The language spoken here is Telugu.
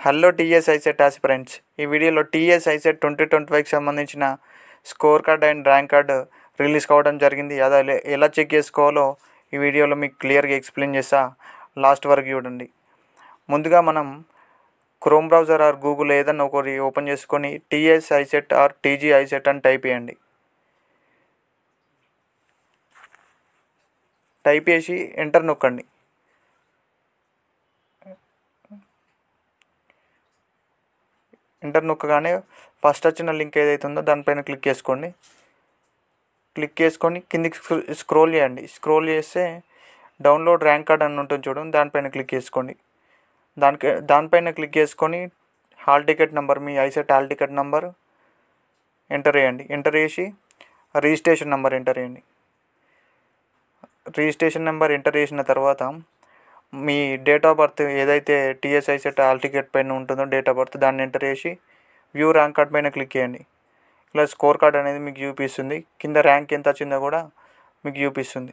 హలో టీఎస్ ఐసెట్ ఆస్పిరెంట్స్, ఈ వీడియోలో టీఎస్ ఐసెట్ 2025కి సంబంధించిన score card and rank card release కావడం జరిగింది. అది ఎలా చెక్ చేసుకోవాలో ఈ వీడియోలో మీకు క్లియర్గా ఎక్స్ప్లెయిన్ చేస్తా, లాస్ట్ వరకు చూడండి. ముందుగా మనం క్రోమ్ బ్రౌజర్ ఆర్ గూగుల్ ఏదన్నా ఒకటి ఓపెన్ చేసుకొని TS ICET or TG ICET అని టైప్ చేయండి. టైప్ చేసి ఎంటర్ నొక్కండి. ఎంటర్ నొక్కగానే ఫస్ట్ వచ్చిన లింక్ ఏదైతే ఉందో దానిపైన క్లిక్ చేసుకోండి. క్లిక్ చేసుకొని కిందికి స్క్రోల్ చేయండి. స్క్రోల్ చేస్తే డౌన్లోడ్ ర్యాంక్ కార్డ్ అని ఉంటుంది చూడండి, దానిపైన క్లిక్ చేసుకోండి. దానిపైన క్లిక్ చేసుకొని హాల్ టికెట్ నెంబర్, మీ ICET hall ticket number enter చేయండి. ఎంటర్ చేసి రిజిస్ట్రేషన్ నెంబర్ ఎంటర్ చేయండి. రిజిస్ట్రేషన్ నెంబర్ ఎంటర్ చేసిన తర్వాత మీ డేట్ ఆఫ్ బర్త్ ఏదైతే టీఎస్ ఐసెట్ హాల్ టికెట్ పైన ఉంటుందో డేట్ ఆఫ్ బర్త్ దాన్ని ఎంటర్ చేసి వ్యూ ర్యాంక్ కార్డ్ పైన క్లిక్ చేయండి. ఇలా స్కోర్ కార్డ్ అనేది మీకు చూపిస్తుంది. కింద ర్యాంక్ ఎంత వచ్చిందో కూడా మీకు చూపిస్తుంది.